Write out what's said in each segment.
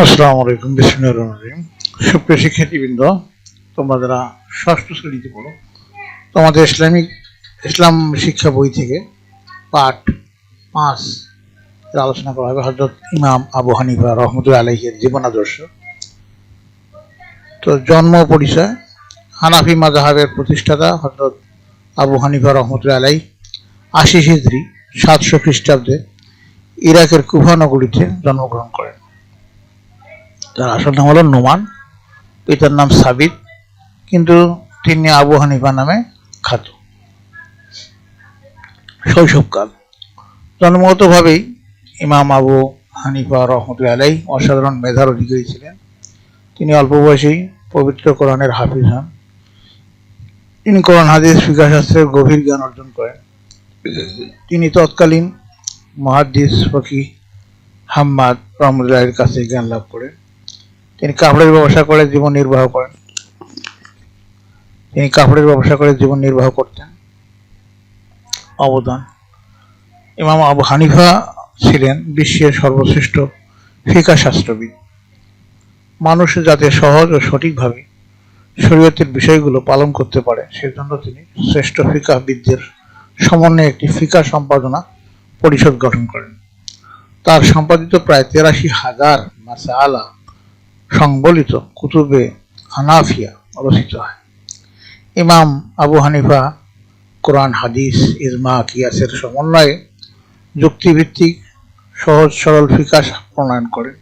আসসালামু আলাইকুম, বিসমিল্লাহির রহমানির রহিম। সুপ্রিয় শিক্ষার্থীবৃন্দ, তোমরা যারা ষষ্ঠ শ্রেণীতে পড়ো, তোমাদের ইসলাম শিক্ষা বই থেকে পাঠ 5 এর আলোচনা করা হবে হযরত ইমাম আবু হানিফা রাহমাতুল্লাহি আলাইহির জীবন আদর্শ। তো জন্ম পরিচয়: হানাফি মাযহাবের প্রতিষ্ঠাতা হযরত আবু হানিফা রাহমাতুল্লাহি আলাইহি 80 হিজরি 700 খ্রিস্টাব্দে ইরাকের কুফা নগরীতে জন্মগ্রহণ করেন। তার আসল নাম হলো নোমান, পিতার নাম সাবিত, কিন্তু তিনি আবু হানিফা নামে খ্যাত। শৈশবকাল: জন্মগতভাবেই ইমাম আবু হানিফা রাহমাতুল্লাহি আলাইহি অসাধারণ মেধার অধিকারী ছিলেন। তিনি অল্প বয়সেই পবিত্র কোরআনের হাফিজ হন। তিনি কোরআন, হাদিস, ফিকহ শাস্ত্রের গভীর জ্ঞান অর্জন করেন। তিনি তৎকালীন মুহাদ্দিস ফকিহ হাম্মাদ রাহমাতুল্লাহির কাছে জ্ঞান লাভ করেন। তিনি কাপড়ের ব্যবসা করে জীবন নির্বাহ করতেন। অবদান: ইমাম আবু হানিফা ছিলেন বিশ্বের সর্বশ্রেষ্ঠ ফিকহ শাস্ত্রবিদ। মানুষ যাতে সহজ ও সঠিকভাবে শরীয়তের বিষয়গুলো পালন করতে পারে, সেজন্য তিনি শ্রেষ্ঠ ফিকহবিদদের সমন্বয়ে একটি ফিকহ সম্পাদনা পরিষদ গঠন করেন। তার সম্পাদিত প্রায় ৮৩,০০০ মাসআলা সংবলিত কুতুবে হানাফিয়া রচিত হয়। ইমাম আবু হানিফা কোরআন, হাদিস, ইজমা, কিয়াসের সমন্বয়ে যুক্তিভিত্তিক সহজ সরল ফিকহ প্রণয়ন করেন।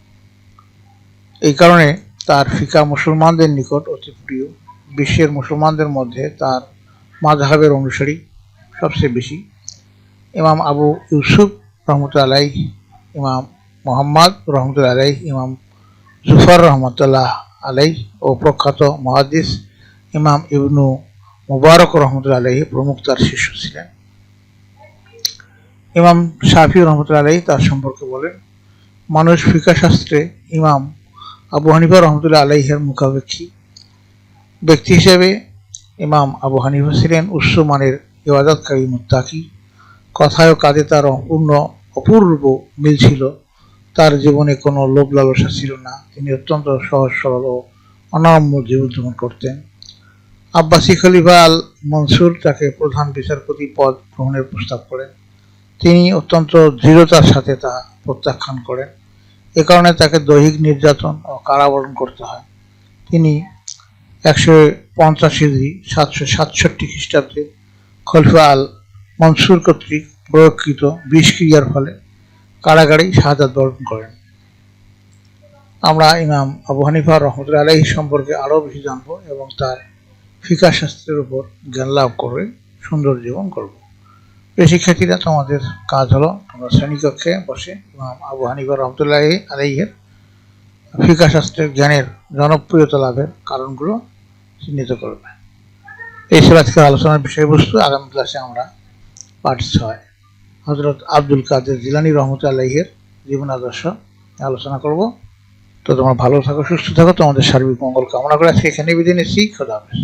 এই কারণে তার ফিকহ মুসলমানদের নিকট অতি প্রিয়। বিশ্বের মুসলমানদের মধ্যে তার মাযহাবের অনুসারী সবচেয়ে বেশি। ইমাম আবু ইউসুফ রহমতুল্লাহ আলাইহি, ইমাম মুহাম্মদ রহমতুল্লাহ আলাইহি, ইমাম জুফর রহমতুল্লাহ আলাইহি ও প্রখ্যাত মুহাদ্দিস ইমাম ইবনু মুবারক রহমতুল্লাহ আলাইহি প্রমুখ তার শিষ্য ছিলেন। ইমাম শাফি রহমতুল্লাহ আলাইহি তার সম্পর্কে বলেন, মানুষ ফিকহ শাস্ত্রে ইমাম আবু হানিফা রহমতুল্লাহ আলাইহির মুখাপেক্ষী। ব্যক্তি হিসেবে ইমাম আবু হানিফা ছিলেন উচ্চ মানের ইবাদতকারী মুত্তাকি। কথায় ও কাজে তার অপূর্ব মিল ছিল। তার জীবনে কোনো লোভ লালসা ছিল না। তিনি অত্যন্ত সহজ সরল ও অনাড়ম্বর জীবনযাপন করতেন। আব্বাসী খলিফা আল মনসুর তাকে প্রধান বিচারপতি পদ গ্রহণের প্রস্তাব করেন। তিনি অত্যন্ত দৃঢ়তার সাথে তা প্রত্যাখ্যান করেন। এ কারণে তাকে দৈহিক নির্যাতন ও কারাবরণ করতে হয়। তিনি ১৫০ হিজরি ৭৬৭ খ্রিস্টাব্দে খলিফা আল মনসুর কর্তৃক প্রয়োগকৃত বিষক্রিয়ার ফলে কারাগারেই শাহাদাত বরণ করেন। আমরা ইমাম আবু হানিফা রহমতুল্লাহি আলাইহি সম্পর্কে আরও বেশি জানব এবং তার ফিকহ শাস্ত্রের উপর জ্ঞান লাভ করে সুন্দর জীবন করব। প্রিয় শিক্ষার্থীরা, তোমাদের কাজ হলো তোমরা শ্রেণীকক্ষে বসে ইমাম আবু হানিফা রহমতুল্লাহি আলাইহির ফিকহ শাস্ত্রের জ্ঞানের জনপ্রিয়তা লাভের কারণগুলো চিহ্নিত করবে। এই ছিল আজকের আলোচনার বিষয়বস্তু। আগামী ক্লাসে আমরা পাঠ 6 হযরত আব্দুল কাদের জিলানী রহমতুল্লাহি আলাইহির জীবন আদর্শ আলোচনা করব। তো তোমরা ভালো থাকো, সুস্থ থাকো, তোমাদের সার্বিক মঙ্গল কামনা করে আজকে এখানে বিদায় নিচ্ছি। খোদা হাফেজ।